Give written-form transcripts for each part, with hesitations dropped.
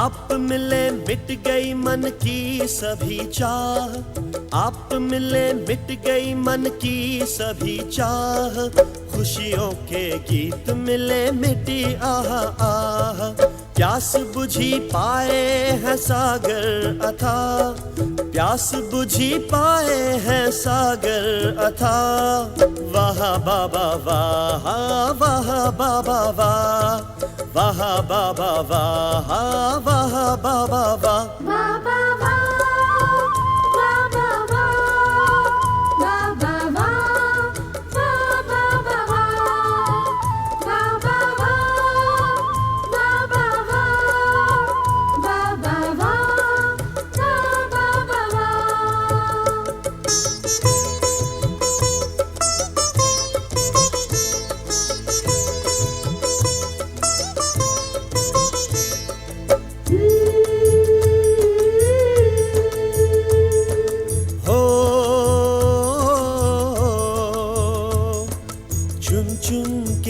आप मिले मिट गई मन की सभी चाह, आप मिले मिट गई मन की सभी चाह, खुशियों के गीत मिले मिटी आह आह। प्यास बुझी पाए हैं सागर अथाह, प्यास बुझी पाए हैं सागर अथाह। वाह बाबा वाह, वाह बाबा वाह, वाह बाबा वाह, वाह बाबा वाह।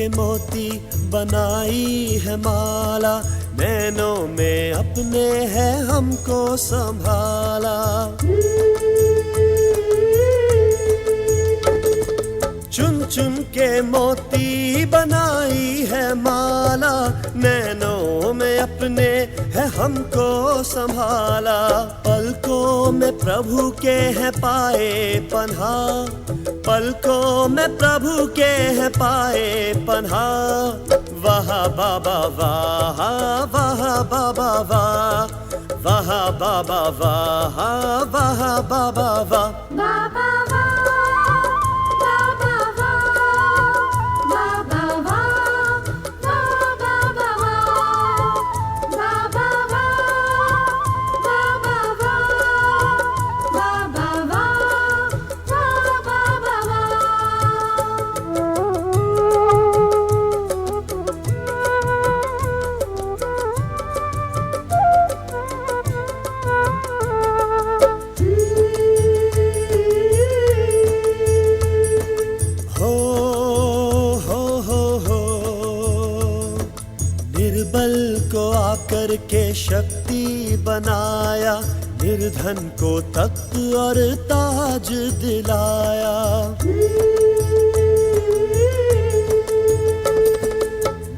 मोती बनाई है माला, नैनों में अपने है हमको संभाला। चुन चुन के मोती बनाई है माला, नैनों में अपने है हमको संभाला। पलकों में प्रभु के है पाए पन्हा, पलकों में प्रभु के है पाए पन्हा। वाह बाबा वाह, वाह बाबा वाह, वाह बाबा वाह, वाह बाबा वाह। करके शक्ति बनाया, निर्धन को तख्त और ताज दिलाया।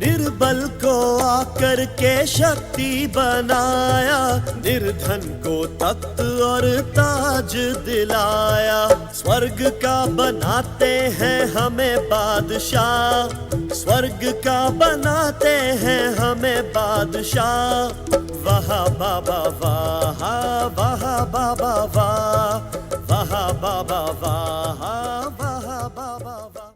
निर्बल को आकर के शक्ति बनाया, निर्धन को तख्त और ताज दिलाया। स्वर्ग का बनाते हैं हमें बादशाह, स्वर्ग का बनाते हैं हमें बादशाह। वाह बाबा वाह, वाह बाबा वाह, वाह बाबा वाह, वाह बाबा वाह।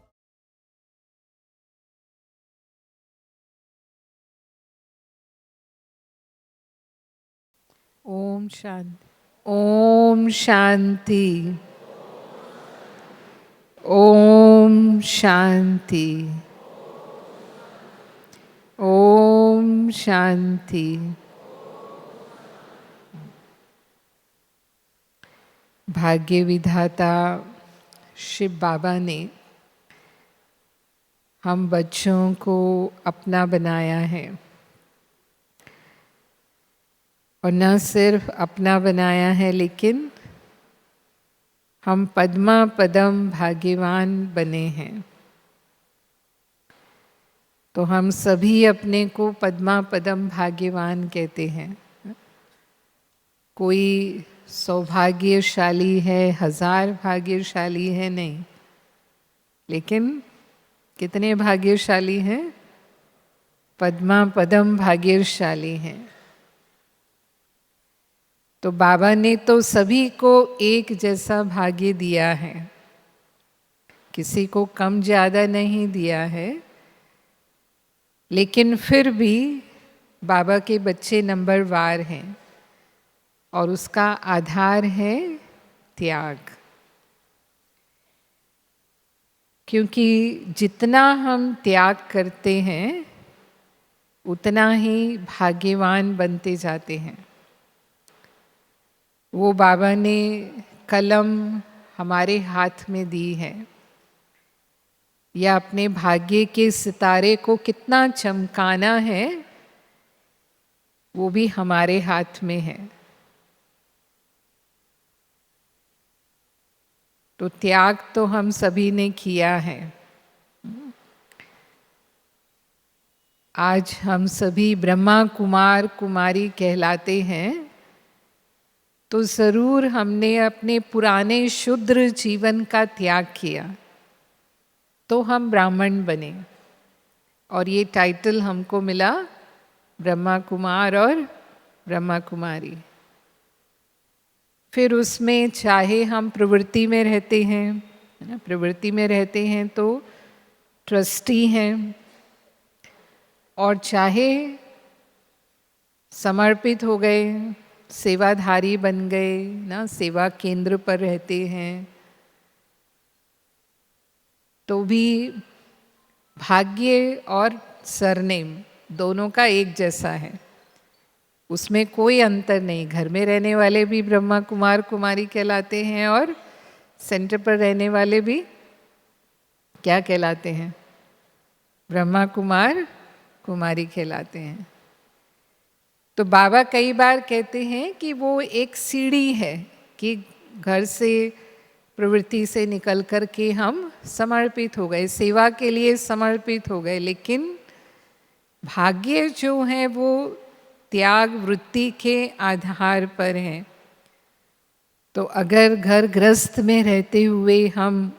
ओम शांति, ओम शांति, ओम शांति, ओम शांति। भाग्य विधाता शिव बाबा ने हम बच्चों को अपना बनाया है, और न सिर्फ अपना बनाया है लेकिन हम पद्मा पदम भाग्यवान बने हैं। तो हम सभी अपने को पद्मा पदम भाग्यवान कहते हैं। कोई सौभाग्यशाली है, 1000 भाग्यशाली है नहीं, लेकिन कितने भाग्यशाली हैं? पद्मा पदम भाग्यशाली हैं। तो बाबा ने तो सभी को एक जैसा भाग्य दिया है, किसी को कम ज़्यादा नहीं दिया है, लेकिन फिर भी बाबा के बच्चे नंबरवार हैं, और उसका आधार है त्याग। क्योंकि जितना हम त्याग करते हैं उतना ही भाग्यवान बनते जाते हैं। वो बाबा ने कलम हमारे हाथ में दी है, या अपने भाग्य के सितारे को कितना चमकाना है वो भी हमारे हाथ में है। तो त्याग तो हम सभी ने किया है। आज हम सभी ब्रह्मा कुमार कुमारी कहलाते हैं, तो जरूर हमने अपने पुराने शूद्र जीवन का त्याग किया, तो हम ब्राह्मण बने और ये टाइटल हमको मिला ब्रह्मा कुमार और ब्रह्मा कुमारी। फिर उसमें चाहे हम प्रवृत्ति में रहते हैं, है ना, प्रवृत्ति में रहते हैं तो ट्रस्टी हैं, और चाहे समर्पित हो गए, सेवाधारी बन गए ना, सेवा केंद्र पर रहते हैं, तो भी भाग्य और सरनेम दोनों का एक जैसा है, उसमें कोई अंतर नहीं। घर में रहने वाले भी ब्रह्मा कुमार कुमारी कहलाते हैं और सेंटर पर रहने वाले भी क्या कहलाते हैं? ब्रह्मा कुमार कुमारी कहलाते हैं। तो बाबा कई बार कहते हैं कि वो एक सीढ़ी है कि घर से प्रवृत्ति से निकल कर के हम समर्पित हो गए, सेवा के लिए समर्पित हो गए, लेकिन भाग्य जो है वो त्याग वृत्ति के आधार पर है। तो अगर घर गृहस्थ में रहते हुए हम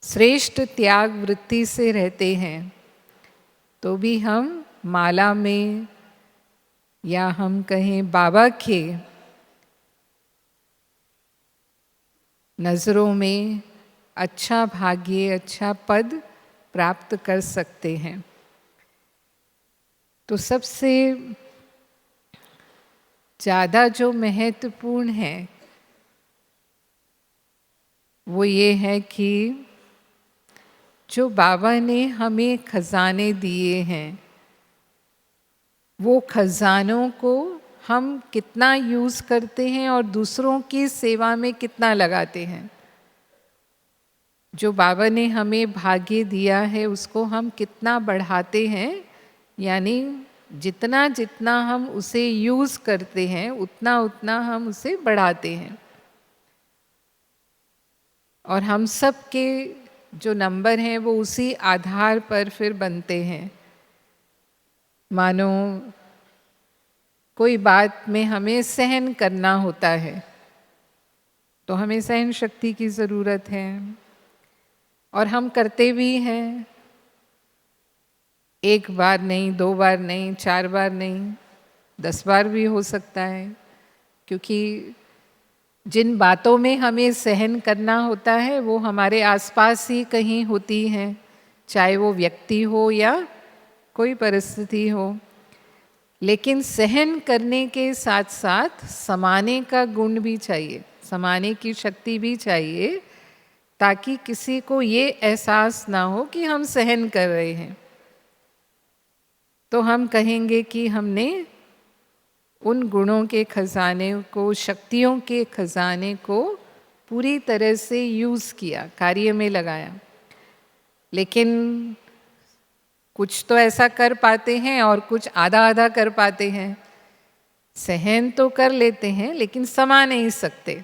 श्रेष्ठ त्याग वृत्ति से रहते हैं, तो भी हम माला में या हम कहें बाबा के नज़रों में अच्छा भाग्य, अच्छा पद प्राप्त कर सकते हैं। तो सबसे ज़्यादा जो महत्वपूर्ण है वो ये है कि जो बाबा ने हमें खजाने दिए हैं, वो खजानों को हम कितना यूज़ करते हैं और दूसरों की सेवा में कितना लगाते हैं। जो बाबा ने हमें भाग्य दिया है उसको हम कितना बढ़ाते हैं, यानी जितना जितना हम उसे यूज़ करते हैं उतना उतना हम उसे बढ़ाते हैं। और हम सब के जो नंबर हैं वो उसी आधार पर फिर बनते हैं। मानो कोई बात में हमें सहन करना होता है तो हमें सहन शक्ति की ज़रूरत है, और हम करते भी हैं। एक बार नहीं, 2 बार नहीं, 4 बार नहीं, 10 बार भी हो सकता है, क्योंकि जिन बातों में हमें सहन करना होता है वो हमारे आसपास ही कहीं होती हैं, चाहे वो व्यक्ति हो या कोई परिस्थिति हो। लेकिन सहन करने के साथ साथ समाने का गुण भी चाहिए, समाने की शक्ति भी चाहिए, ताकि किसी को ये एहसास ना हो कि हम सहन कर रहे हैं। तो हम कहेंगे कि हमने उन गुणों के खजाने को, शक्तियों के खजाने को पूरी तरह से यूज़ किया, कार्य में लगाया। लेकिन कुछ तो ऐसा कर पाते हैं और कुछ आधा आधा कर पाते हैं। सहन तो कर लेते हैं लेकिन समा नहीं सकते।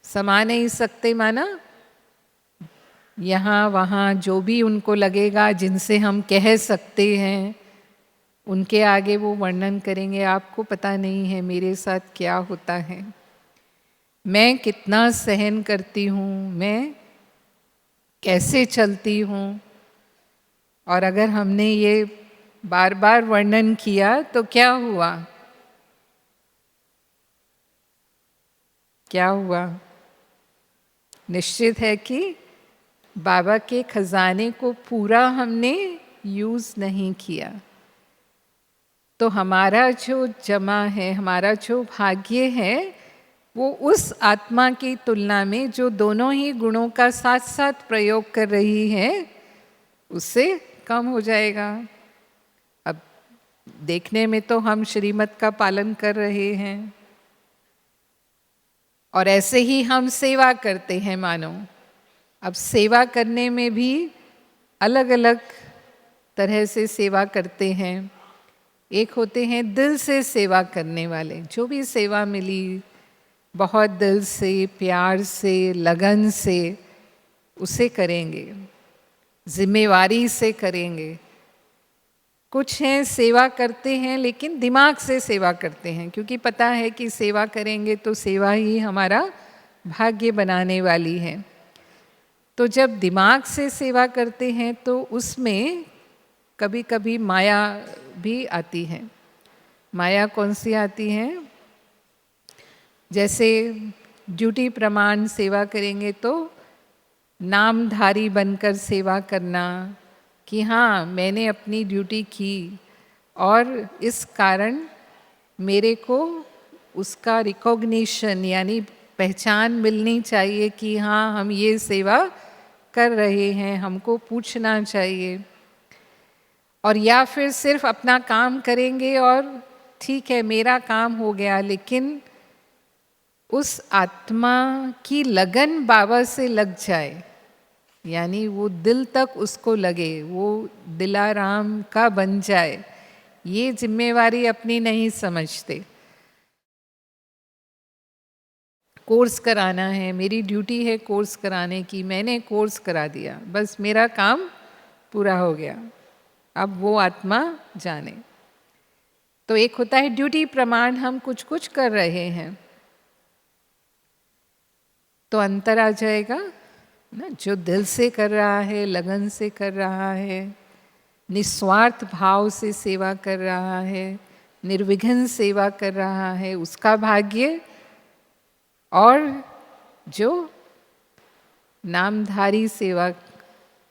समा नहीं सकते माना यहाँ वहाँ जो भी उनको लगेगा, जिनसे हम कह सकते हैं, उनके आगे वो वर्णन करेंगे, आपको पता नहीं है मेरे साथ क्या होता है, मैं कितना सहन करती हूँ, मैं कैसे चलती हूँ। और अगर हमने ये बार बार वर्णन किया तो क्या हुआ? क्या हुआ? निश्चित है कि बाबा के खजाने को पूरा हमने यूज़ नहीं किया। तो हमारा जो जमा है, हमारा जो भाग्य है, वो उस आत्मा की तुलना में जो दोनों ही गुणों का साथ साथ प्रयोग कर रही है उससे कम हो जाएगा। अब देखने में तो हम श्रीमत का पालन कर रहे हैं और ऐसे ही हम सेवा करते हैं मानो। अब सेवा करने में भी अलग अलग तरह से सेवा करते हैं। एक होते हैं दिल से सेवा करने वाले, जो भी सेवा मिली बहुत दिल से, प्यार से, लगन से उसे करेंगे, जिम्मेवारी से करेंगे। कुछ हैं सेवा करते हैं लेकिन दिमाग से सेवा करते हैं, क्योंकि पता है कि सेवा करेंगे तो सेवा ही हमारा भाग्य बनाने वाली है। तो जब दिमाग से सेवा करते हैं तो उसमें कभी कभी माया भी आती है। माया कौन सी आती है? जैसे ड्यूटी प्रमाण सेवा करेंगे तो नामधारी बनकर सेवा करना कि हाँ मैंने अपनी ड्यूटी की और इस कारण मेरे को उसका रिकॉग्निशन यानी पहचान मिलनी चाहिए कि हाँ हम ये सेवा कर रहे हैं, हमको पूछना चाहिए। और या फिर सिर्फ अपना काम करेंगे और ठीक है मेरा काम हो गया, लेकिन उस आत्मा की लगन बाबा से लग जाए, यानी वो दिल तक उसको लगे, वो दिलाराम का बन जाए, ये जिम्मेवारी अपनी नहीं समझते। कोर्स कराना है, मेरी ड्यूटी है कोर्स कराने की, मैंने कोर्स करा दिया, बस मेरा काम पूरा हो गया, अब वो आत्मा जाने। तो एक होता है ड्यूटी प्रमाण, हम कुछ कुछ कर रहे हैं तो अंतर आ जाएगा ना। जो दिल से कर रहा है, लगन से कर रहा है, निस्वार्थ भाव से सेवा कर रहा है, निर्विघ्न सेवा कर रहा है, उसका भाग्य, और जो नामधारी सेवा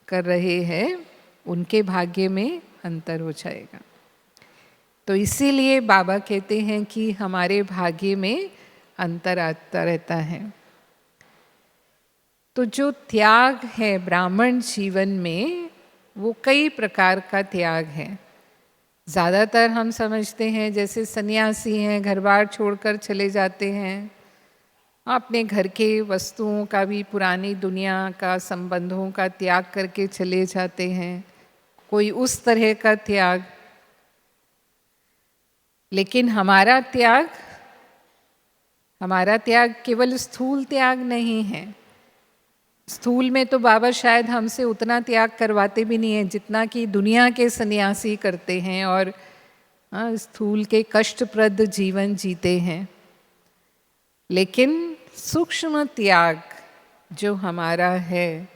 कर रहे हैं उनके भाग्य में अंतर हो जाएगा। तो इसीलिए बाबा कहते हैं कि हमारे भाग्य में अंतर आता रहता है। तो जो त्याग है ब्राह्मण जीवन में, वो कई प्रकार का त्याग है। ज़्यादातर हम समझते हैं जैसे सन्यासी हैं, घर बार छोड़कर चले जाते हैं, अपने घर के वस्तुओं का भी, पुरानी दुनिया का संबंधों का त्याग करके चले जाते हैं, कोई उस तरह का त्याग। लेकिन हमारा त्याग केवल स्थूल त्याग नहीं है। स्थूल में तो बाबा शायद हमसे उतना त्याग करवाते भी नहीं है जितना कि दुनिया के सन्यासी करते हैं और स्थूल के कष्टप्रद जीवन जीते हैं। लेकिन सूक्ष्म त्याग जो हमारा है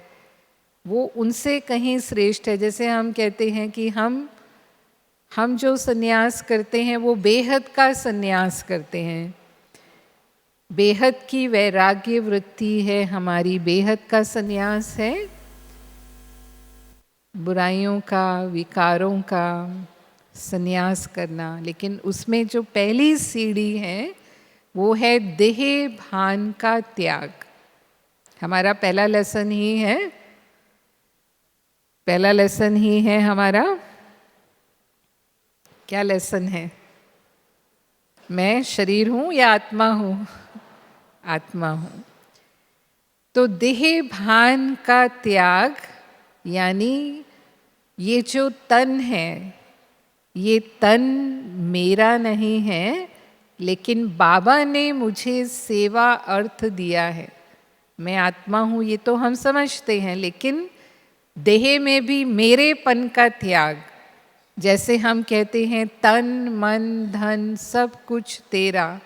वो उनसे कहीं श्रेष्ठ है। जैसे हम कहते हैं कि हम जो सन्यास करते हैं वो बेहद का सन्यास करते हैं, बेहद की वैराग्य वृत्ति है हमारी, बेहद का सन्यास है बुराइयों का, विकारों का सन्यास करना। लेकिन उसमें जो पहली सीढ़ी है वो है देह भान का त्याग। हमारा पहला लेसन ही है हमारा क्या लेसन है? मैं शरीर हूँ या आत्मा हूँ? आत्मा हूँ। तो देह भान का त्याग यानी ये जो तन है, ये तन मेरा नहीं है, लेकिन बाबा ने मुझे सेवा अर्थ दिया है। मैं आत्मा हूँ ये तो हम समझते हैं, लेकिन देह में भी मेरेपन का त्याग। जैसे हम कहते हैं तन मन धन सब कुछ तेरा,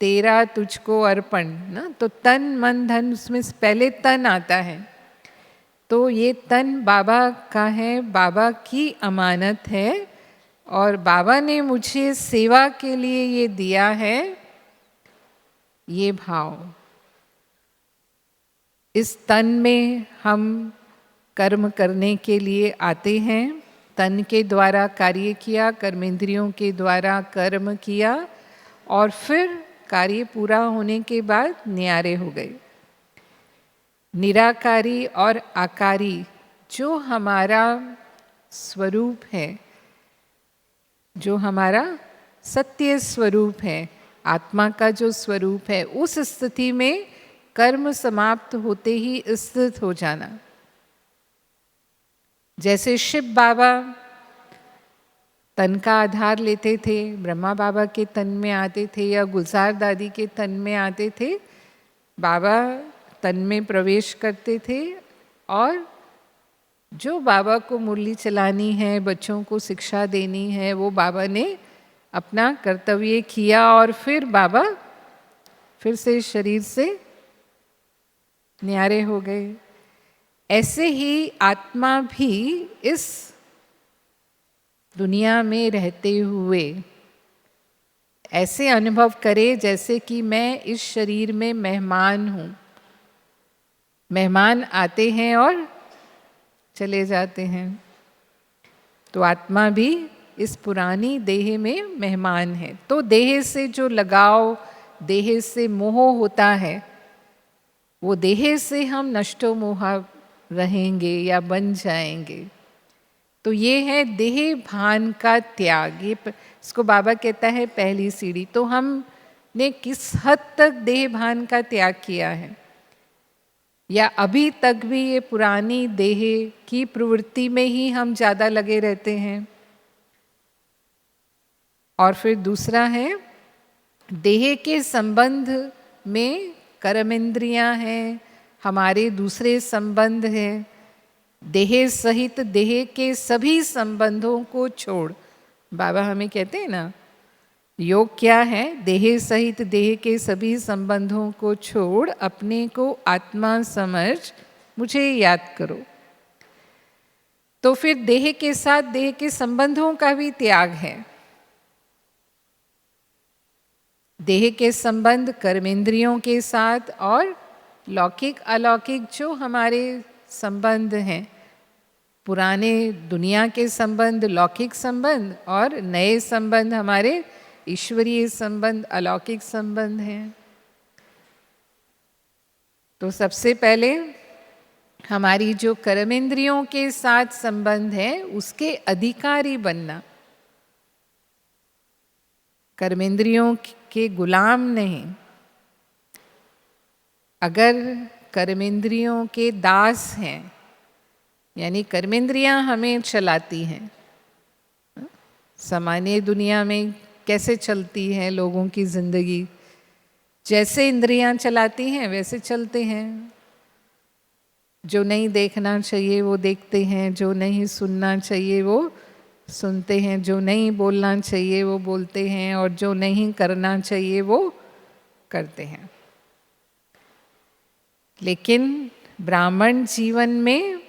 तेरा तुझको अर्पण ना, तो तन मन धन, उसमें पहले तन आता है। तो ये तन बाबा का है, बाबा की अमानत है और बाबा ने मुझे सेवा के लिए ये दिया है। ये भाव, इस तन में हम कर्म करने के लिए आते हैं, तन के द्वारा कार्य किया, कर्मेंद्रियों के द्वारा कर्म किया और फिर कार्य पूरा होने के बाद न्यारे हो गए। निराकारी और आकारी जो हमारा स्वरूप है, जो हमारा सत्य स्वरूप है, आत्मा का जो स्वरूप है, उस स्थिति में कर्म समाप्त होते ही स्थित हो जाना। जैसे शिव बाबा तन का आधार लेते थे, ब्रह्मा बाबा के तन में आते थे या गुलजार दादी के तन में आते थे, बाबा तन में प्रवेश करते थे और जो बाबा को मुरली चलानी है, बच्चों को शिक्षा देनी है, वो बाबा ने अपना कर्तव्य किया और फिर बाबा फिर से शरीर से न्यारे हो गए। ऐसे ही आत्मा भी इस दुनिया में रहते हुए ऐसे अनुभव करे जैसे कि मैं इस शरीर में मेहमान हूँ। मेहमान आते हैं और चले जाते हैं, तो आत्मा भी इस पुरानी देह में मेहमान है। तो देह से जो लगाव, देह से मोह होता है, वो देह से हम नष्टो मोहा रहेंगे या बन जाएंगे। तो ये है देह भान का त्याग। ये इसको बाबा कहता है पहली सीढ़ी। तो हमने किस हद तक देह भान का त्याग किया है, या अभी तक भी ये पुरानी देह की प्रवृत्ति में ही हम ज़्यादा लगे रहते हैं। और फिर दूसरा है, देह के संबंध में कर्मेंद्रियां हैं, हमारे दूसरे संबंध हैं। देह सहित देह के सभी संबंधों को छोड़, बाबा हमें कहते हैं ना, योग क्या है? देह सहित देह के सभी संबंधों को छोड़ अपने को आत्मा समझ मुझे याद करो। तो फिर देह के साथ देह के संबंधों का भी त्याग है। देह के संबंध कर्मेंद्रियों के साथ और लौकिक अलौकिक जो हमारे संबंध हैं, पुराने दुनिया के संबंध, लौकिक संबंध, और नए संबंध हमारे ईश्वरीय संबंध, अलौकिक संबंध हैं। तो सबसे पहले हमारी जो कर्मेंद्रियों के साथ संबंध है उसके अधिकारी बनना, कर्मेंद्रियों के गुलाम नहीं। अगर कर्मेंद्रियों के दास हैं, यानी कर्मेंद्रियां हमें चलाती हैं, सामान्य दुनिया में कैसे चलती है लोगों की जिंदगी, जैसे इंद्रियां चलाती हैं वैसे चलते हैं। जो नहीं देखना चाहिए वो देखते हैं, जो नहीं सुनना चाहिए वो सुनते हैं, जो नहीं बोलना चाहिए वो बोलते हैं, और जो नहीं करना चाहिए वो करते हैं। लेकिन ब्राह्मण जीवन में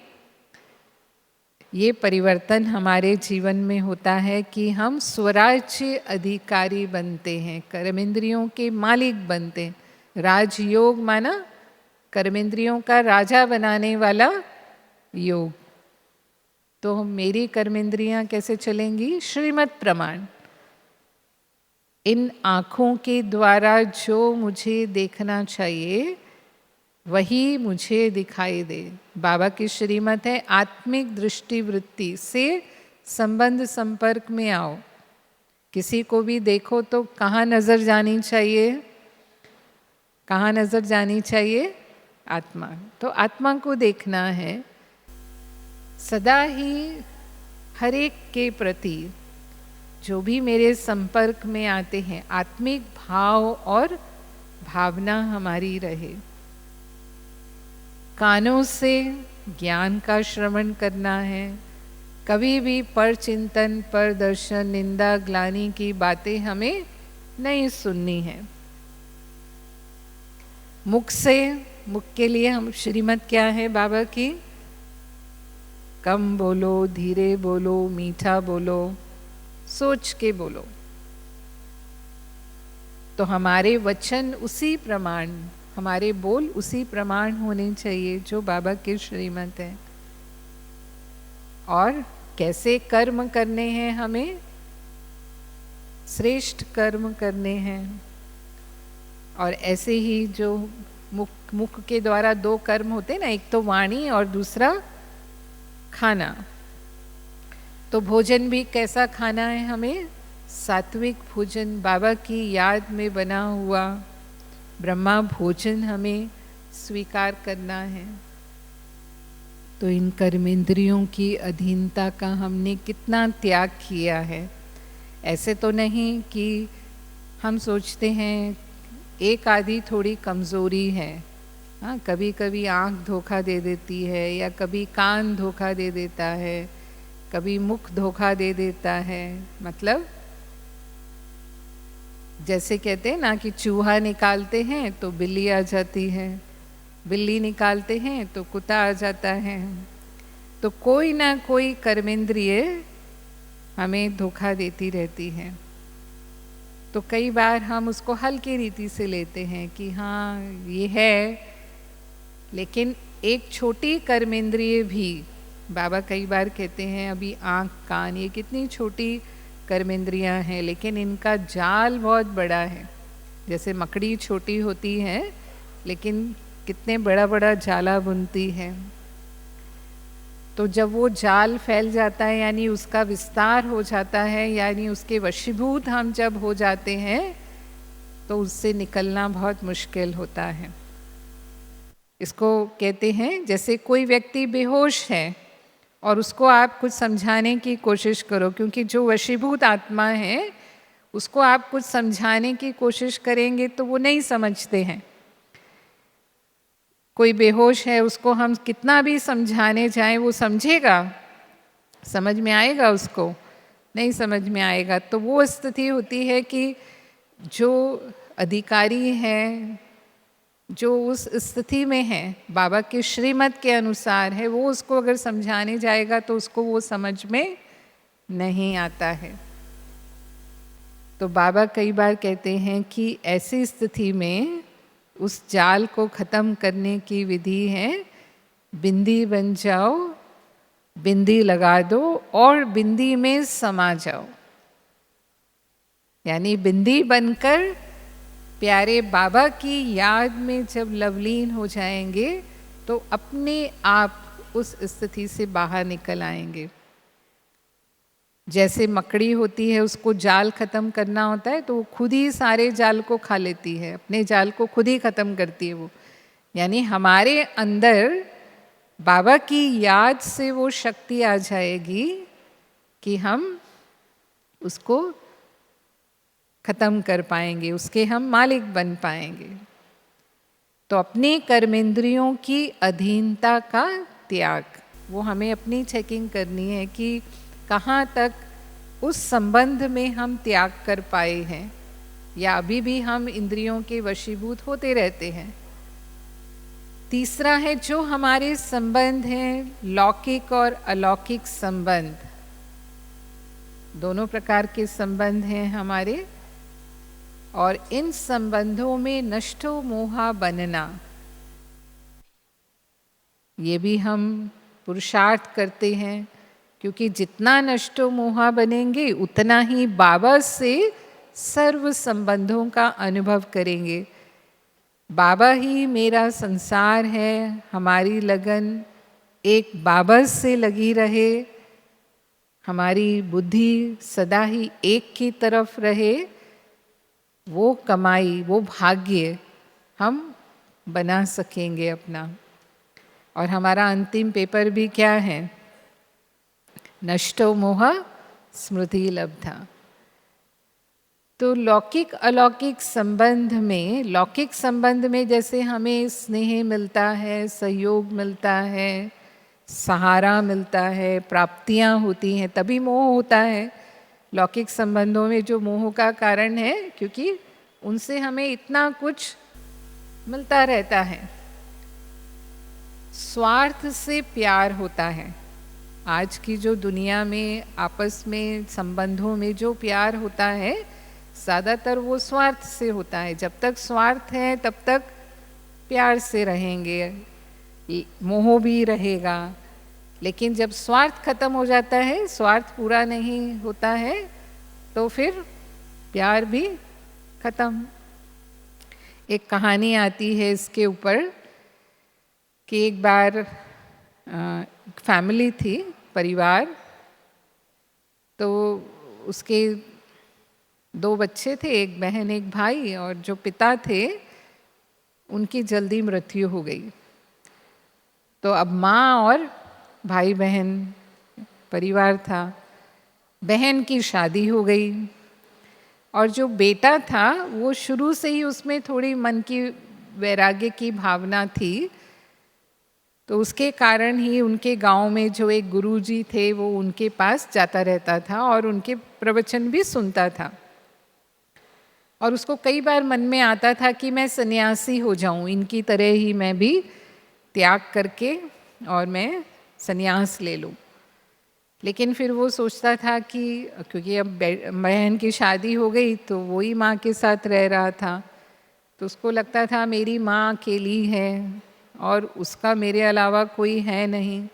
ये परिवर्तन हमारे जीवन में होता है कि हम स्वराज्य अधिकारी बनते हैं, कर्मेंद्रियों के मालिक बनते हैं। राजयोग माना कर्मेंद्रियों का राजा बनाने वाला योग। तो मेरी कर्मेंद्रियां कैसे चलेंगी? श्रीमत प्रमाण। इन आँखों के द्वारा जो मुझे देखना चाहिए वही मुझे दिखाई दे। बाबा की श्रीमत है, आत्मिक दृष्टि वृत्ति से संबंध संपर्क में आओ। किसी को भी देखो तो कहाँ नज़र जानी चाहिए? कहाँ नज़र जानी चाहिए? आत्मा। तो आत्मा को देखना है। सदा ही हर एक के प्रति जो भी मेरे संपर्क में आते हैं, आत्मिक भाव और भावना हमारी रहे। कानों से ज्ञान का श्रवण करना है। कभी भी पर चिंतन, पर दर्शन, निंदा, ग्लानि की बातें हमें नहीं सुननी है। मुख से, मुख के लिए हम श्रीमत क्या है बाबा की? कम बोलो, धीरे बोलो, मीठा बोलो, सोच के बोलो। तो हमारे वचन उसी प्रमाण, हमारे बोल उसी प्रमाण होने चाहिए जो बाबा के श्रीमत है। और कैसे कर्म करने हैं? हमें श्रेष्ठ कर्म करने हैं। और ऐसे ही जो मुख के द्वारा दो कर्म होते हैं ना, एक तो वाणी और दूसरा खाना। तो भोजन भी कैसा खाना है हमें? सात्विक भोजन, बाबा की याद में बना हुआ ब्रह्मा भोजन हमें स्वीकार करना है। तो इन कर्मेंद्रियों की अधीनता का हमने कितना त्याग किया है। ऐसे तो नहीं कि हम सोचते हैं एक आधी थोड़ी कमज़ोरी है, हाँ, कभी कभी आँख धोखा दे देती है, या कभी कान धोखा दे देता है, कभी मुख धोखा दे देता है। मतलब जैसे कहते हैं ना कि चूहा निकालते हैं तो बिल्ली आ जाती है, बिल्ली निकालते हैं तो कुत्ता आ जाता है। तो कोई ना कोई कर्मेंद्रिय हमें धोखा देती रहती है। तो कई बार हम उसको हल्की रीति से लेते हैं कि हाँ ये है, लेकिन एक छोटी कर्मेंद्रिय भी, बाबा कई बार कहते हैं अभी आँख कान ये कितनी छोटी कर्मेंद्रियाँ हैं, लेकिन इनका जाल बहुत बड़ा है। जैसे मकड़ी छोटी होती है लेकिन कितने बड़ा बड़ा जाला बुनती है। तो जब वो जाल फैल जाता है, यानी उसका विस्तार हो जाता है, यानी उसके वशीभूत हम जब हो जाते हैं, तो उससे निकलना बहुत मुश्किल होता है। इसको कहते हैं जैसे कोई व्यक्ति बेहोश है और उसको आप कुछ समझाने की कोशिश करो, क्योंकि जो वशीभूत आत्मा है उसको आप कुछ समझाने की कोशिश करेंगे तो वो नहीं समझते हैं। कोई बेहोश है, उसको हम कितना भी समझाने जाएं वो समझेगा, समझ में आएगा? उसको नहीं समझ में आएगा। तो वो स्थिति होती है कि जो अधिकारी है, जो उस स्थिति में है, बाबा के श्रीमत के अनुसार है, वो उसको अगर समझाने जाएगा तो उसको वो समझ में नहीं आता है। तो बाबा कई बार कहते हैं कि ऐसी स्थिति में उस जाल को ख़त्म करने की विधि है, बिंदी बन जाओ, बिंदी लगा दो और बिंदी में समा जाओ। यानी बिंदी बनकर प्यारे बाबा की याद में जब लवलीन हो जाएंगे तो अपने आप उस स्थिति से बाहर निकल आएंगे। जैसे मकड़ी होती है, उसको जाल ख़त्म करना होता है तो वो खुद ही सारे जाल को खा लेती है, अपने जाल को खुद ही ख़त्म करती है वो। यानी हमारे अंदर बाबा की याद से वो शक्ति आ जाएगी कि हम उसको ख़त्म कर पाएंगे, उसके हम मालिक बन पाएंगे। तो अपनी कर्मेंद्रियों की अधीनता का त्याग, वो हमें अपनी चेकिंग करनी है कि कहाँ तक उस संबंध में हम त्याग कर पाए हैं, या अभी भी हम इंद्रियों के वशीभूत होते रहते हैं। तीसरा है जो हमारे संबंध हैं, लौकिक और अलौकिक संबंध, दोनों प्रकार के संबंध हैं हमारे, और इन संबंधों में नष्टो मोहा बनना, ये भी हम पुरुषार्थ करते हैं, क्योंकि जितना नष्टो मोहा बनेंगे उतना ही बाबा से सर्व संबंधों का अनुभव करेंगे। बाबा ही मेरा संसार है, हमारी लगन एक बाबा से लगी रहे, हमारी बुद्धि सदा ही एक की तरफ रहे, वो कमाई, वो भाग्य हम बना सकेंगे अपना। और हमारा अंतिम पेपर भी क्या है? नष्टो मोह स्मृति लब्धा। तो लौकिक अलौकिक संबंध में, लौकिक संबंध में जैसे हमें स्नेह मिलता है, सहयोग मिलता है, सहारा मिलता है, प्राप्तियां होती हैं, तभी मोह होता है। लौकिक संबंधों में जो मोह का कारण है, क्योंकि उनसे हमें इतना कुछ मिलता रहता है। स्वार्थ से प्यार होता है। आज की जो दुनिया में आपस में संबंधों में जो प्यार होता है, ज़्यादातर वो स्वार्थ से होता है। जब तक स्वार्थ है तब तक प्यार से रहेंगे, मोह भी रहेगा। लेकिन जब स्वार्थ खत्म हो जाता है, स्वार्थ पूरा नहीं होता है, तो फिर प्यार भी खत्म। एक कहानी आती है इसके ऊपर कि एक बार फैमिली थी, परिवार, तो उसके 2 बच्चे थे, एक बहन एक भाई, और जो पिता थे उनकी जल्दी मृत्यु हो गई। तो अब माँ और भाई बहन परिवार था। बहन की शादी हो गई, और जो बेटा था वो शुरू से ही उसमें थोड़ी मन की वैराग्य की भावना थी, तो उसके कारण ही उनके गांव में जो एक गुरुजी थे वो उनके पास जाता रहता था और उनके प्रवचन भी सुनता था। और उसको कई बार मन में आता था कि मैं सन्यासी हो जाऊं, इनकी तरह ही मैं भी त्याग करके और मैं सन्यास ले लूं। लेकिन फिर वो सोचता था कि क्योंकि अब बहन की शादी हो गई तो वो ही माँ के साथ रह रहा था, तो उसको लगता था मेरी माँ अकेली है और उसका मेरे अलावा कोई है नहीं,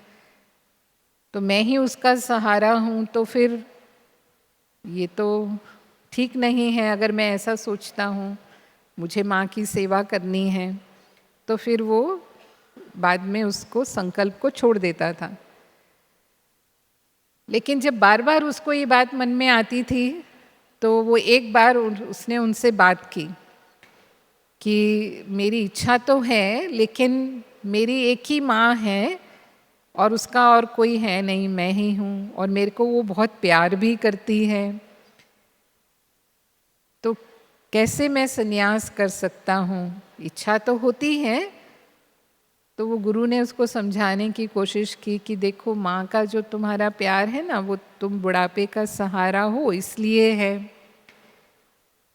तो मैं ही उसका सहारा हूँ, तो फिर ये तो ठीक नहीं है। अगर मैं ऐसा सोचता हूँ, मुझे माँ की सेवा करनी है, तो फिर वो बाद में उसको संकल्प को छोड़ देता था। लेकिन जब बार बार उसको ये बात मन में आती थी, तो वो एक बार उसने उनसे बात की कि मेरी इच्छा तो है, लेकिन मेरी एक ही माँ है और उसका और कोई है नहीं, मैं ही हूँ, और मेरे को वो बहुत प्यार भी करती है, तो कैसे मैं संन्यास कर सकता हूँ? इच्छा तो होती है। तो वो गुरु ने उसको समझाने की कोशिश की कि देखो, माँ का जो तुम्हारा प्यार है ना, वो तुम बुढ़ापे का सहारा हो इसलिए है,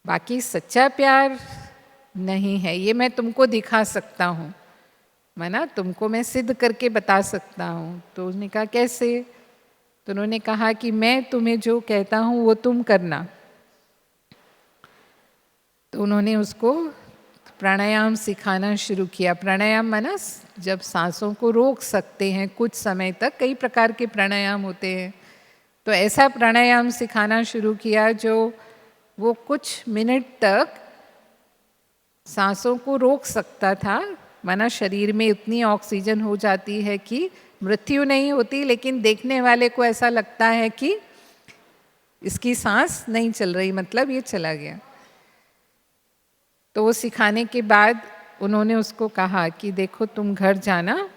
बाकी सच्चा प्यार नहीं है। ये मैं तुमको दिखा सकता हूँ, मैं ना तुमको मैं सिद्ध करके बता सकता हूँ। तो उसने कहा कैसे? तो उन्होंने कहा कि मैं तुम्हें जो कहता हूँ वो तुम करना। तो उन्होंने उसको प्राणायाम सिखाना शुरू किया। प्राणायाम माना जब सांसों को रोक सकते हैं कुछ समय तक, कई प्रकार के प्राणायाम होते हैं, तो ऐसा प्राणायाम सिखाना शुरू किया जो वो कुछ मिनट तक सांसों को रोक सकता था। माना शरीर में इतनी ऑक्सीजन हो जाती है कि मृत्यु नहीं होती, लेकिन देखने वाले को ऐसा लगता है कि इसकी सांस नहीं चल रही, मतलब ये चला गया। तो वो सिखाने के बाद उन्होंने उसको कहा कि देखो, तुम घर जाना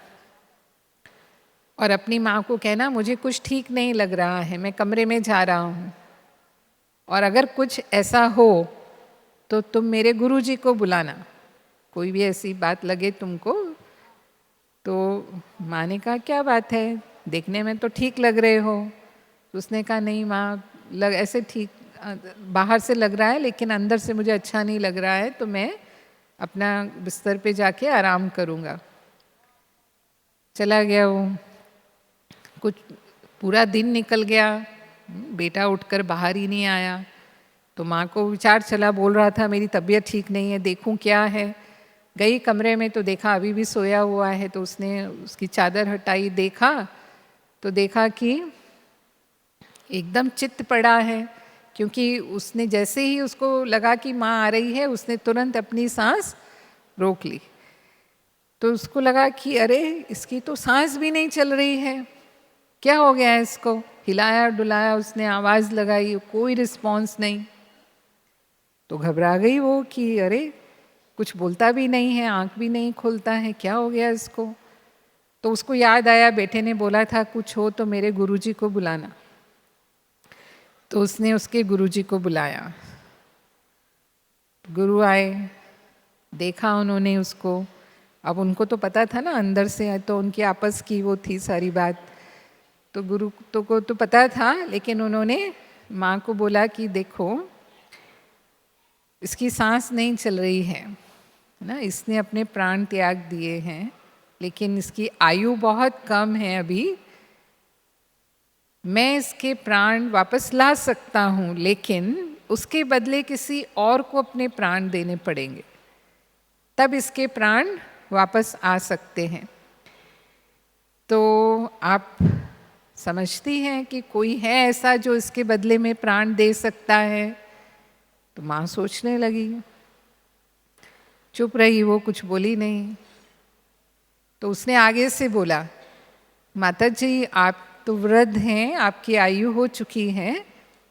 और अपनी माँ को कहना मुझे कुछ ठीक नहीं लग रहा है, मैं कमरे में जा रहा हूँ, और अगर कुछ ऐसा हो तो तुम मेरे गुरुजी को बुलाना, कोई भी ऐसी बात लगे तुमको। तो माँ ने कहा क्या बात है, देखने में तो ठीक लग रहे हो। तो उसने कहा नहीं माँ, ऐसे ठीक बाहर से लग रहा है, लेकिन अंदर से मुझे अच्छा नहीं लग रहा है, तो मैं अपना बिस्तर पे जाके आराम करूँगा। चला गया वो। कुछ पूरा दिन निकल गया, बेटा उठकर बाहर ही नहीं आया। तो माँ को विचार चला, बोल रहा था मेरी तबीयत ठीक नहीं है, देखूं क्या है। गई कमरे में तो देखा अभी भी सोया हुआ है। तो उसने उसकी चादर हटाई, देखा तो देखा कि एकदम चित्त पड़ा है, क्योंकि उसने जैसे ही उसको लगा कि माँ आ रही है, उसने तुरंत अपनी सांस रोक ली। तो उसको लगा कि अरे, इसकी तो सांस भी नहीं चल रही है, क्या हो गया है इसको। हिलाया डुलाया, उसने आवाज़ लगाई, कोई रिस्पॉन्स नहीं। तो घबरा गई वो कि अरे, कुछ बोलता भी नहीं है, आंख भी नहीं खोलता है, क्या हो गया इसको। तो उसको याद आया, बेटे ने बोला था कुछ हो तो मेरे गुरुजी को बुलाना। तो उसने उसके गुरुजी को बुलाया। गुरु आए, देखा उन्होंने उसको। अब उनको तो पता था ना अंदर से, तो उनकी आपस की वो थी सारी बात, तो गुरु तो को तो पता था। लेकिन उन्होंने माँ को बोला कि देखो, इसकी सांस नहीं चल रही है ना, इसने अपने प्राण त्याग दिए हैं, लेकिन इसकी आयु बहुत कम है अभी। मैं इसके प्राण वापस ला सकता हूँ, लेकिन उसके बदले किसी और को अपने प्राण देने पड़ेंगे, तब इसके प्राण वापस आ सकते हैं। तो आप समझती हैं कि कोई है ऐसा जो इसके बदले में प्राण दे सकता है? तो माँ सोचने लगी, चुप रही वो, कुछ बोली नहीं। तो उसने आगे से बोला, माता जी आप तो वृद्ध हैं, आपकी आयु हो चुकी है,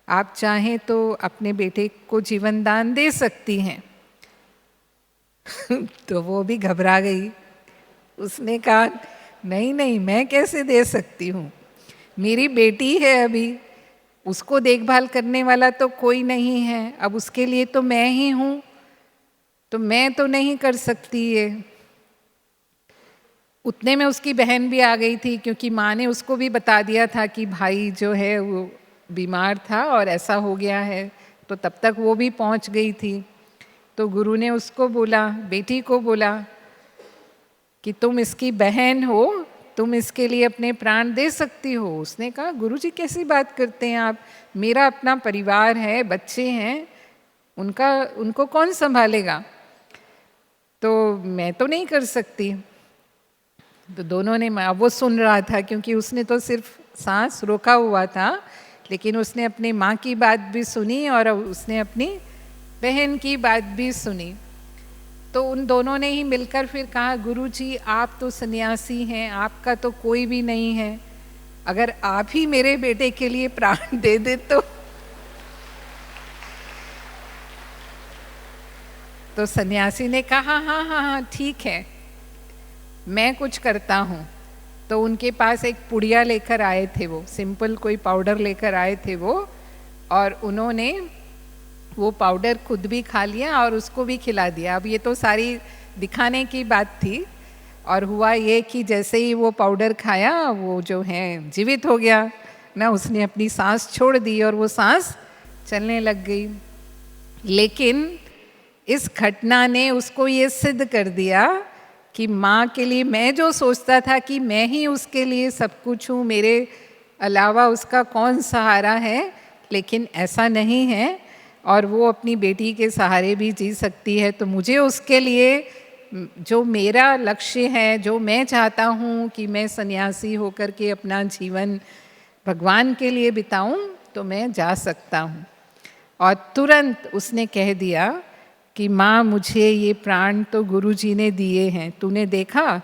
आप चाहें तो अपने बेटे को जीवन दान दे सकती हैं। तो वो भी घबरा गई। उसने कहा नहीं नहीं, मैं कैसे दे सकती हूँ, मेरी बेटी है अभी, उसको देखभाल करने वाला तो कोई नहीं है, अब उसके लिए तो मैं ही हूँ, तो मैं तो नहीं कर सकती ये। उतने में उसकी बहन भी आ गई थी, क्योंकि माँ ने उसको भी बता दिया था कि भाई जो है वो बीमार था और ऐसा हो गया है, तो तब तक वो भी पहुँच गई थी। तो गुरु ने उसको बोला, बेटी को बोला कि तुम इसकी बहन हो, तुम इसके लिए अपने प्राण दे सकती हो। उसने कहा, गुरुजी कैसी बात करते हैं आप, मेरा अपना परिवार है, बच्चे हैं, उनको कौन संभालेगा, तो मैं तो नहीं कर सकती। तो दोनों ने, वो सुन रहा था क्योंकि उसने तो सिर्फ सांस रोका हुआ था, लेकिन उसने अपनी माँ की बात भी सुनी और उसने अपनी बहन की बात भी सुनी। तो उन दोनों ने ही मिलकर फिर कहा, गुरुजी आप तो सन्यासी हैं, आपका तो कोई भी नहीं है, अगर आप ही मेरे बेटे के लिए प्राण दे दे तो सन्यासी ने कहा, हाँ हाँ हाँ ठीक है, मैं कुछ करता हूँ। तो उनके पास एक पुड़िया लेकर आए थे, वो सिंपल कोई पाउडर लेकर आए थे वो, और उन्होंने वो पाउडर खुद भी खा लिया और उसको भी खिला दिया। अब ये तो सारी दिखाने की बात थी, और हुआ ये कि जैसे ही वो पाउडर खाया वो जो है जीवित हो गया ना, उसने अपनी सांस छोड़ दी और वो सांस चलने लग गई। लेकिन इस घटना ने उसको ये सिद्ध कर दिया कि माँ के लिए, मैं जो सोचता था कि मैं ही उसके लिए सब कुछ हूँ, मेरे अलावा उसका कौन सहारा है, लेकिन ऐसा नहीं है, और वो अपनी बेटी के सहारे भी जी सकती है। तो मुझे उसके लिए जो मेरा लक्ष्य है, जो मैं चाहता हूँ कि मैं सन्यासी होकर के अपना जीवन भगवान के लिए बिताऊं, तो मैं जा सकता हूँ। और तुरंत उसने कह दिया कि माँ मुझे ये प्राण तो गुरुजी ने दिए हैं, तूने देखा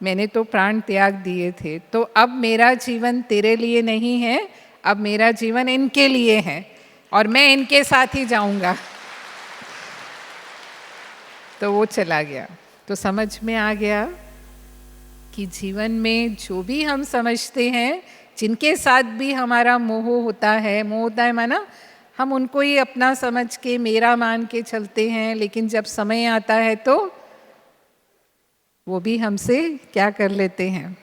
मैंने तो प्राण त्याग दिए थे, तो अब मेरा जीवन तेरे लिए नहीं है, अब मेरा जीवन इनके लिए है और मैं इनके साथ ही जाऊंगा। तो वो चला गया। तो समझ में आ गया कि जीवन में जो भी हम समझते हैं, जिनके साथ भी हमारा मोह होता है माना हम उनको ही अपना समझ के, मेरा मान के चलते हैं, लेकिन जब समय आता है तो वो भी हमसे क्या कर लेते हैं।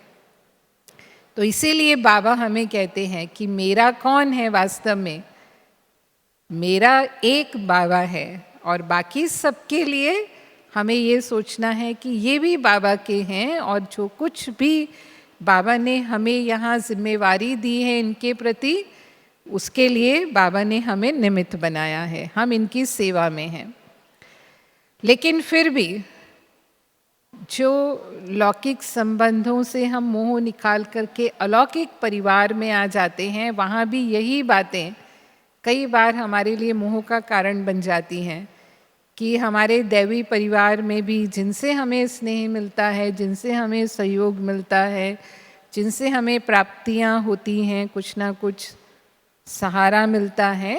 तो इसीलिए बाबा हमें कहते हैं कि मेरा कौन है, वास्तव में मेरा एक बाबा है, और बाकी सबके लिए हमें ये सोचना है कि ये भी बाबा के हैं, और जो कुछ भी बाबा ने हमें यहाँ जिम्मेवारी दी है इनके प्रति, उसके लिए बाबा ने हमें निमित्त बनाया है, हम इनकी सेवा में हैं। लेकिन फिर भी जो लौकिक संबंधों से हम मोह निकाल करके अलौकिक परिवार में आ जाते हैं, वहाँ भी यही बातें कई बार हमारे लिए मोह का कारण बन जाती हैं कि हमारे दैवी परिवार में भी जिनसे हमें स्नेह मिलता है, जिनसे हमें सहयोग मिलता है, जिनसे हमें प्राप्तियाँ होती हैं, कुछ ना कुछ सहारा मिलता है,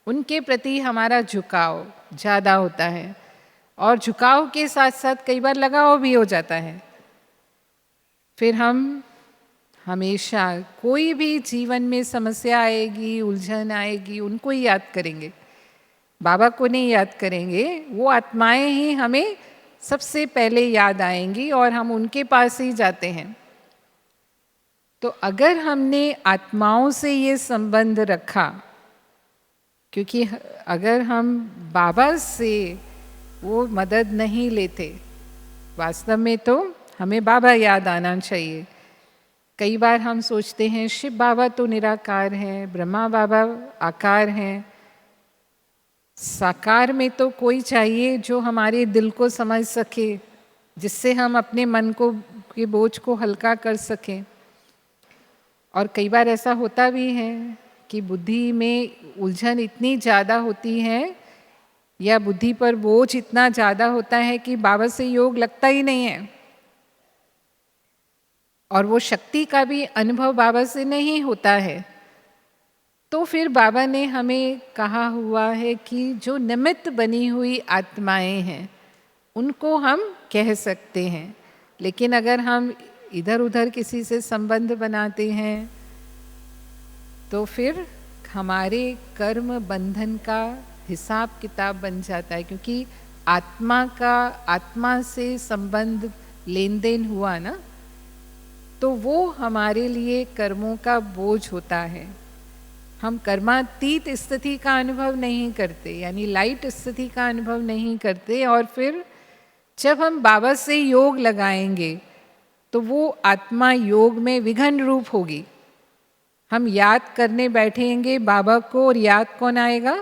उनके प्रति हमारा झुकाव ज़्यादा होता है, और झुकाव के साथ साथ कई बार लगाव भी हो जाता है। फिर हम हमेशा कोई भी जीवन में समस्या आएगी, उलझन आएगी, उनको ही याद करेंगे, बाबा को नहीं याद करेंगे। वो आत्माएं ही हमें सबसे पहले याद आएंगी और हम उनके पास ही जाते हैं। तो अगर हमने आत्माओं से ये संबंध रखा, क्योंकि अगर हम बाबा से वो मदद नहीं लेते, वास्तव में तो हमें बाबा याद आना चाहिए। कई बार हम सोचते हैं शिव बाबा तो निराकार हैं, ब्रह्मा बाबा आकार हैं, साकार में तो कोई चाहिए जो हमारे दिल को समझ सके, जिससे हम अपने मन को के बोझ को हल्का कर सकें। और कई बार ऐसा होता भी है कि बुद्धि में उलझन इतनी ज़्यादा होती है या बुद्धि पर बोझ इतना ज़्यादा होता है कि बाबा से योग लगता ही नहीं है, और वो शक्ति का भी अनुभव बाबा से नहीं होता है। तो फिर बाबा ने हमें कहा हुआ है कि जो निमित्त बनी हुई आत्माएं हैं उनको हम कह सकते हैं। लेकिन अगर हम इधर उधर किसी से संबंध बनाते हैं तो फिर हमारे कर्म बंधन का हिसाब किताब बन जाता है, क्योंकि आत्मा से संबंध लेन देन हुआ ना, तो वो हमारे लिए कर्मों का बोझ होता है। हम कर्मातीत स्थिति का अनुभव नहीं करते, यानी लाइट स्थिति का अनुभव नहीं करते, और फिर जब हम बाबा से योग लगाएंगे तो वो आत्मा योग में विघन रूप होगी। हम याद करने बैठेंगे बाबा को, और याद कौन आएगा?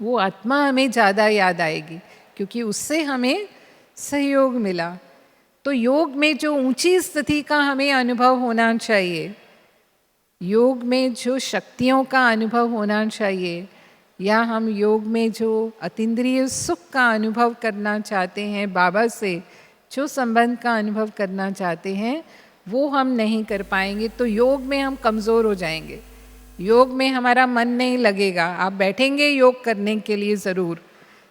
वो आत्मा हमें ज़्यादा याद आएगी, क्योंकि उससे हमें सहयोग मिला। तो योग में जो ऊंची स्थिति का हमें अनुभव होना चाहिए, योग में जो शक्तियों का अनुभव होना चाहिए, या हम योग में जो अतीन्द्रिय सुख का अनुभव करना चाहते हैं, बाबा से जो संबंध का अनुभव करना चाहते हैं, वो हम नहीं कर पाएंगे। तो योग में हम कमज़ोर हो जाएंगे, योग में हमारा मन नहीं लगेगा। आप बैठेंगे योग करने के लिए, ज़रूर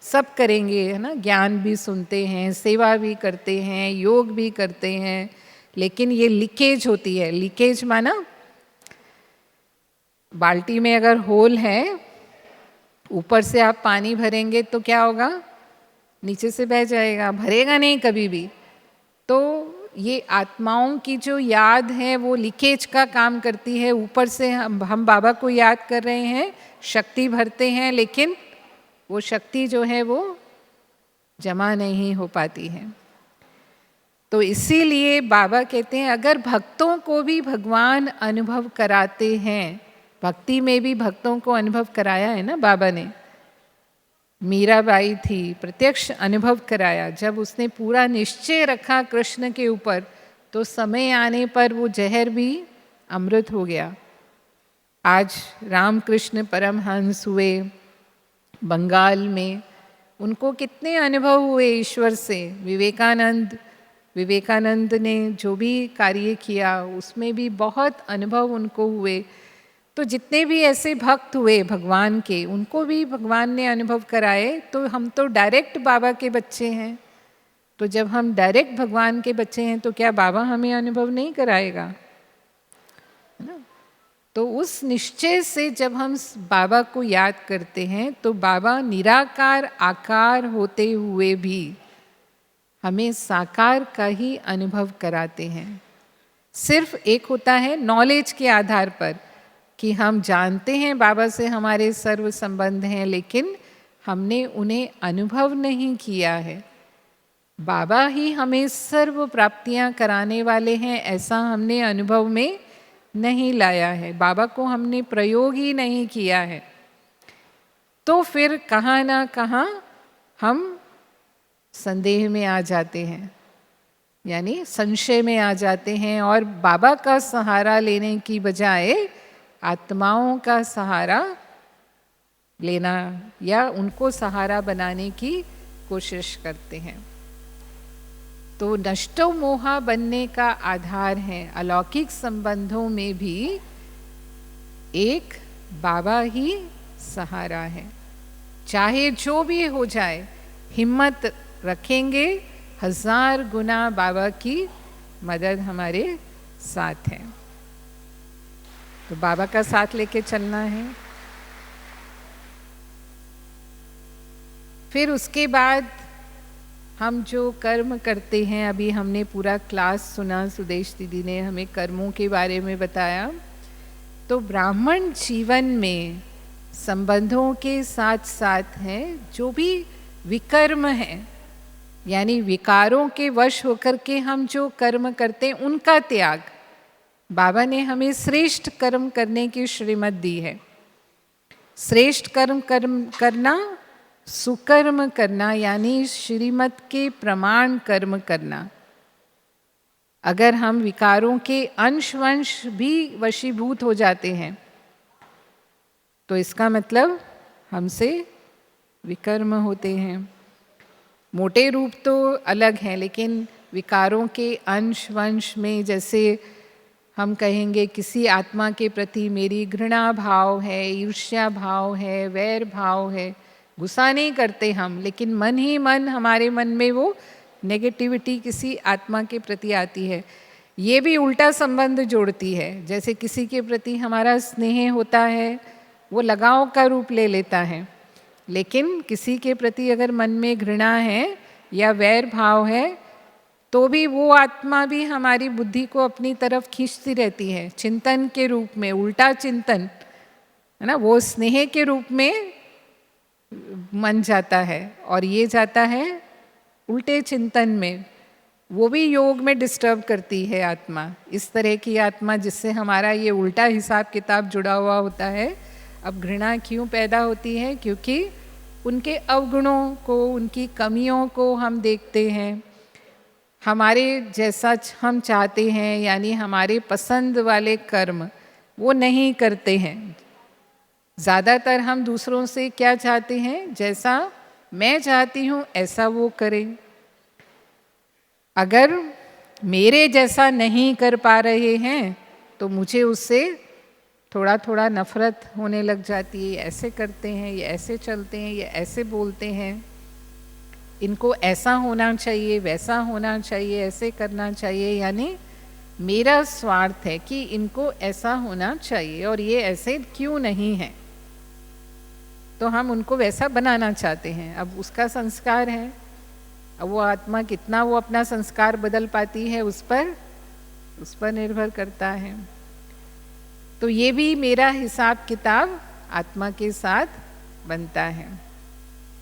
सब करेंगे, है ना, ज्ञान भी सुनते हैं, सेवा भी करते हैं, योग भी करते हैं, लेकिन ये लीकेज होती है। लीकेज माना बाल्टी में अगर होल है, ऊपर से आप पानी भरेंगे तो क्या होगा? नीचे से बह जाएगा, भरेगा नहीं कभी भी। तो ये आत्माओं की जो याद है वो लीकेज का काम करती है। ऊपर से हम बाबा को याद कर रहे हैं, शक्ति भरते हैं, लेकिन वो शक्ति जो है वो जमा नहीं हो पाती है। तो इसीलिए बाबा कहते हैं अगर भक्तों को भी भगवान अनुभव कराते हैं, भक्ति में भी भक्तों को अनुभव कराया है ना बाबा ने। मीराबाई थी, प्रत्यक्ष अनुभव कराया। जब उसने पूरा निश्चय रखा कृष्ण के ऊपर, तो समय आने पर वो जहर भी अमृत हो गया। आज रामकृष्ण परमहंस हुए बंगाल में, उनको कितने अनुभव हुए ईश्वर से। विवेकानंद ने जो भी कार्य किया उसमें भी बहुत अनुभव उनको हुए। तो जितने भी ऐसे भक्त हुए भगवान के, उनको भी भगवान ने अनुभव कराए। तो हम तो डायरेक्ट बाबा के बच्चे हैं। तो जब हम डायरेक्ट भगवान के बच्चे हैं तो क्या बाबा हमें अनुभव नहीं कराएगा? है ना? तो उस निश्चय से जब हम बाबा को याद करते हैं तो बाबा निराकार आकार होते हुए भी हमें साकार का ही अनुभव कराते हैं। सिर्फ एक होता है नॉलेज के आधार पर कि हम जानते हैं बाबा से हमारे सर्व संबंध हैं, लेकिन हमने उन्हें अनुभव नहीं किया है। बाबा ही हमें सर्व प्राप्तियां कराने वाले हैं, ऐसा हमने अनुभव में नहीं लाया है। बाबा को हमने प्रयोग ही नहीं किया है। तो फिर कहाँ ना कहाँ हम संदेह में आ जाते हैं, यानी संशय में आ जाते हैं, और बाबा का सहारा लेने की बजाय आत्माओं का सहारा लेना या उनको सहारा बनाने की कोशिश करते हैं। तो नष्टो मोहा बनने का आधार है अलौकिक संबंधों में भी एक बाबा ही सहारा है। चाहे जो भी हो जाए, हिम्मत रखेंगे, 1000 गुना बाबा की मदद हमारे साथ है। तो बाबा का साथ लेके चलना है। फिर उसके बाद हम जो कर्म करते हैं, अभी हमने पूरा क्लास सुना, सुदेश दीदी ने हमें कर्मों के बारे में बताया। तो ब्राह्मण जीवन में संबंधों के साथ साथ हैं जो भी विकर्म हैं, यानी विकारों के वश होकर के हम जो कर्म करते हैं उनका त्याग। बाबा ने हमें श्रेष्ठ कर्म करने की श्रीमत दी है। श्रेष्ठ कर्म करना, सुकर्म करना, यानी श्रीमत के प्रमाण कर्म करना। अगर हम विकारों के अंश वंश भी वशीभूत हो जाते हैं तो इसका मतलब हमसे विकर्म होते हैं। मोटे रूप तो अलग हैं, लेकिन विकारों के अंश वंश में जैसे हम कहेंगे किसी आत्मा के प्रति मेरी घृणा भाव है, ईर्ष्या भाव है, वैर भाव है। गुस्सा नहीं करते हम, लेकिन मन ही मन हमारे मन में वो नेगेटिविटी किसी आत्मा के प्रति आती है। ये भी उल्टा संबंध जोड़ती है। जैसे किसी के प्रति हमारा स्नेह होता है, वो लगाव का रूप ले लेता है, लेकिन किसी के प्रति अगर मन में घृणा है या वैर भाव है तो भी वो आत्मा भी हमारी बुद्धि को अपनी तरफ खींचती रहती है, चिंतन के रूप में, उल्टा चिंतन है ना, वो स्नेह के रूप में मन जाता है और ये जाता है उल्टे चिंतन में, वो भी योग में डिस्टर्ब करती है आत्मा। इस तरह की आत्मा जिससे हमारा ये उल्टा हिसाब किताब जुड़ा हुआ होता है। अब घृणा क्यों पैदा होती है? क्योंकि उनके अवगुणों को, उनकी कमियों को हम देखते हैं, हमारे जैसा हम चाहते हैं, यानी हमारे पसंद वाले कर्म वो नहीं करते हैं। ज़्यादातर हम दूसरों से क्या चाहते हैं? जैसा मैं चाहती हूँ ऐसा वो करें। अगर मेरे जैसा नहीं कर पा रहे हैं तो मुझे उससे थोड़ा थोड़ा नफरत होने लग जाती है। ऐसे करते हैं, ये ऐसे चलते हैं, ये ऐसे बोलते हैं, इनको ऐसा होना चाहिए, वैसा होना चाहिए, ऐसे करना चाहिए, यानी मेरा स्वार्थ है कि इनको ऐसा होना चाहिए और ये ऐसे क्यों नहीं है, तो हम उनको वैसा बनाना चाहते हैं। अब उसका संस्कार है, अब वो आत्मा कितना वो अपना संस्कार बदल पाती है उस पर निर्भर करता है। तो ये भी मेरा हिसाब किताब आत्मा के साथ बनता है।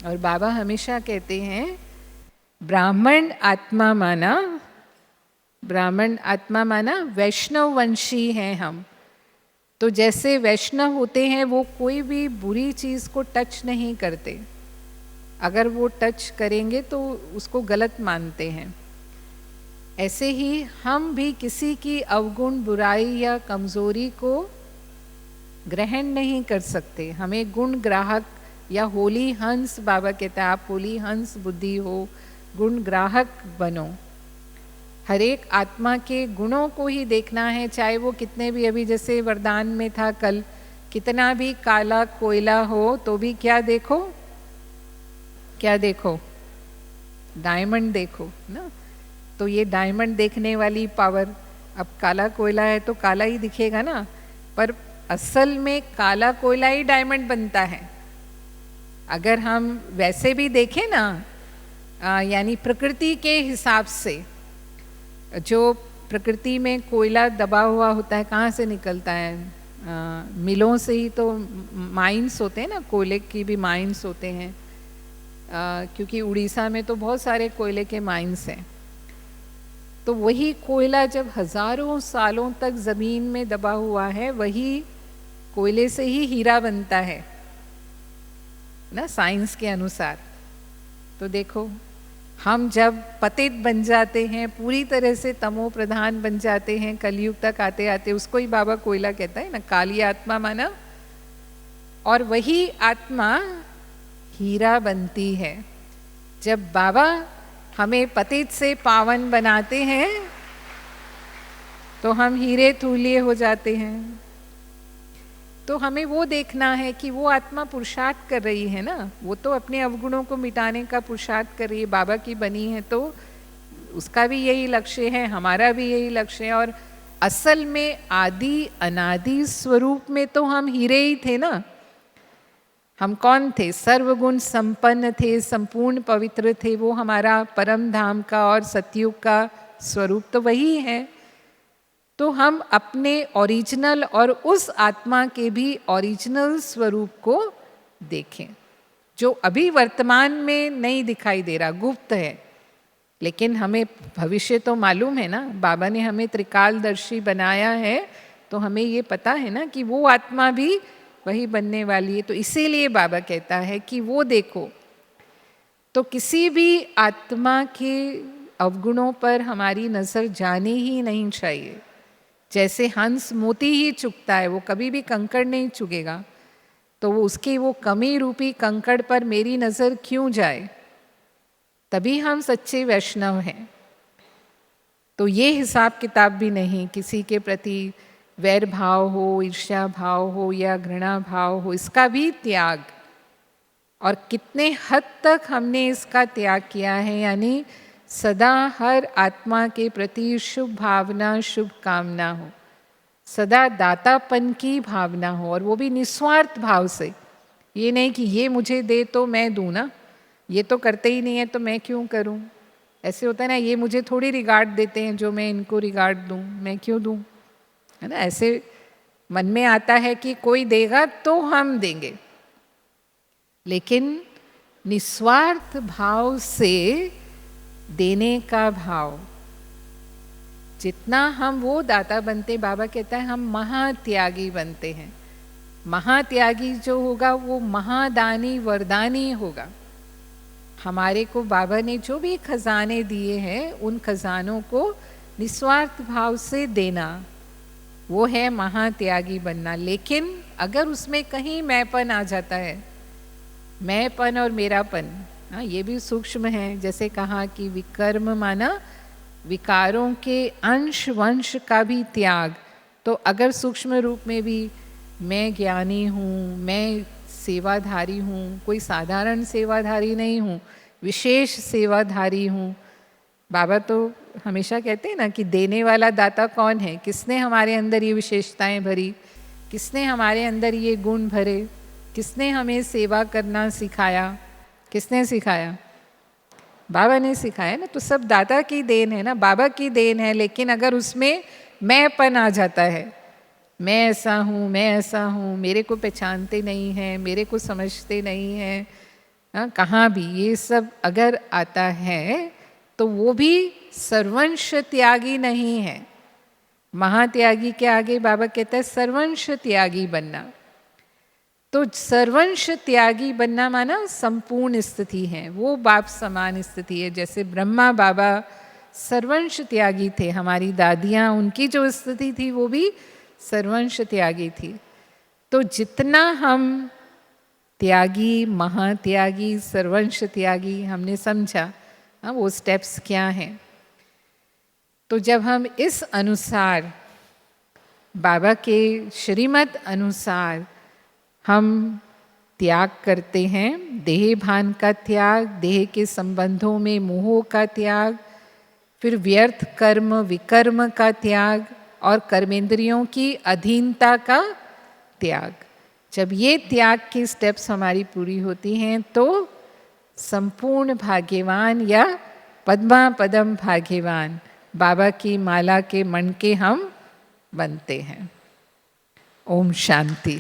और बाबा हमेशा कहते हैं ब्राह्मण आत्मा माना वैष्णव वंशी हैं हम। तो जैसे वैष्णव होते हैं वो कोई भी बुरी चीज़ को टच नहीं करते, अगर वो टच करेंगे तो उसको गलत मानते हैं। ऐसे ही हम भी किसी की अवगुण, बुराई या कमज़ोरी को ग्रहण नहीं कर सकते। हमें गुण ग्राहक या होली हंस, बाबा कहते हैं आप होली हंस बुद्धि हो, गुण ग्राहक बनो। हर एक आत्मा के गुणों को ही देखना है, चाहे वो कितने भी, अभी जैसे वरदान में था कल, कितना भी काला कोयला हो तो भी क्या देखो, डायमंड देखो ना। तो ये डायमंड देखने वाली पावर, अब काला कोयला है तो काला ही दिखेगा ना, पर असल में काला कोयला ही डायमंड बनता है। अगर हम वैसे भी देखें ना, यानी प्रकृति के हिसाब से, जो प्रकृति में कोयला दबा हुआ होता है कहाँ से निकलता है? मिलों से ही तो माइंस होते हैं ना, कोयले की भी माइंस होते हैं, क्योंकि उड़ीसा में तो बहुत सारे कोयले के माइंस हैं। तो वही कोयला जब हजारों सालों तक ज़मीन में दबा हुआ है, वही कोयले से ही हीरा बनता है ना, साइंस के अनुसार। तो देखो हम जब पतित बन जाते हैं, पूरी तरह से तमो प्रधान बन जाते हैं, कलयुग तक आते आते, उसको ही बाबा कोयला कहता है ना, काली आत्मा माना, और वही आत्मा हीरा बनती है। जब बाबा हमें पतित से पावन बनाते हैं तो हम हीरे तुल्य हो जाते हैं। तो हमें वो देखना है कि वो आत्मा पुरुषार्थ कर रही है ना, वो तो अपने अवगुणों को मिटाने का पुरुषार्थ कर रही है, बाबा की बनी है, तो उसका भी यही लक्ष्य है, हमारा भी यही लक्ष्य है। और असल में आदि अनादि स्वरूप में तो हम हीरे ही थे ना। हम कौन थे? सर्वगुण संपन्न थे, संपूर्ण पवित्र थे, वो हमारा परम धाम का और सतयुग का स्वरूप तो वही है। तो हम अपने ओरिजिनल और उस आत्मा के भी ओरिजिनल स्वरूप को देखें, जो अभी वर्तमान में नहीं दिखाई दे रहा, गुप्त है, लेकिन हमें भविष्य तो मालूम है ना। बाबा ने हमें त्रिकालदर्शी बनाया है, तो हमें ये पता है ना कि वो आत्मा भी वही बनने वाली है। तो इसीलिए बाबा कहता है कि वो देखो। तो किसी भी आत्मा के अवगुणों पर हमारी नज़र जानी ही नहीं चाहिए। जैसे हंस मोती ही चुगता है, वो कभी भी कंकड़ नहीं चुगेगा, तो वो उसकी वो कमी रूपी कंकड़ पर मेरी नज़र क्यों जाए? तभी हम सच्चे वैष्णव हैं। तो ये हिसाब किताब भी नहीं, किसी के प्रति वैर भाव हो, ईर्ष्या भाव हो या घृणा भाव हो, इसका भी त्याग। और कितने हद तक हमने इसका त्याग किया है, यानी सदा हर आत्मा के प्रति शुभ भावना, शुभ कामना हो, सदा दातापन की भावना हो, और वो भी निस्वार्थ भाव से। ये नहीं कि ये मुझे दे तो मैं दूँ ना, ये तो करते ही नहीं है तो मैं क्यों करूँ। ऐसे होता है ना, ये मुझे थोड़ी रिगार्ड देते हैं जो मैं इनको रिगार्ड दूँ, मैं क्यों दूँ, है ना। ऐसे मन में आता है कि कोई देगा तो हम देंगे, लेकिन निस्वार्थ भाव से देने का भाव, जितना हम वो दाता बनते, बाबा कहता है हम महात्यागी बनते हैं। महात्यागी जो होगा वो महादानी वरदानी होगा। हमारे को बाबा ने जो भी खजाने दिए हैं, उन खजानों को निस्वार्थ भाव से देना, वो है महात्यागी बनना। लेकिन अगर उसमें कहीं मैंपन आ जाता है, मैंपन और मेरापन, हाँ, ये भी सूक्ष्म है। जैसे कहा कि विकर्म माना विकारों के अंश वंश का भी त्याग। तो अगर सूक्ष्म रूप में भी मैं ज्ञानी हूँ, मैं सेवाधारी हूँ, कोई साधारण सेवाधारी नहीं हूँ, विशेष सेवाधारी हूँ। बाबा तो हमेशा कहते हैं ना कि देने वाला दाता कौन है, किसने हमारे अंदर ये विशेषताएं भरी, किसने हमारे अंदर ये गुण भरे, किसने हमें सेवा करना सिखाया, किसने सिखाया, बाबा ने सिखाया ना। तो सब दाता की देन है ना, बाबा की देन है। लेकिन अगर उसमें मैंपन आ जाता है, मैं ऐसा हूँ, मैं ऐसा हूँ, मेरे को पहचानते नहीं हैं, मेरे को समझते नहीं हैं, हाँ, कहाँ भी ये सब अगर आता है तो वो भी सर्वंश त्यागी नहीं है। महात्यागी के आगे बाबा कहता है सर्वंश त्यागी बनना। तो सर्वंश त्यागी बनना माना संपूर्ण स्थिति है, वो बाप समान स्थिति है। जैसे ब्रह्मा बाबा सर्वंश त्यागी थे, हमारी दादियाँ, उनकी जो स्थिति थी वो भी सर्वंश त्यागी थी। तो जितना हम त्यागी, महात्यागी, सर्वंश त्यागी हमने समझा, हाँ, वो स्टेप्स क्या हैं। तो जब हम इस अनुसार बाबा के श्रीमत अनुसार हम त्याग करते हैं, देह भान का त्याग, देह के संबंधों में मोह का त्याग, फिर व्यर्थ कर्म विकर्म का त्याग, और कर्मेंद्रियों की अधीनता का त्याग, जब ये त्याग की स्टेप्स हमारी पूरी होती हैं तो संपूर्ण भाग्यवान या पद्मा पदम भाग्यवान बाबा की माला के मन के हम बनते हैं। ओम शांति।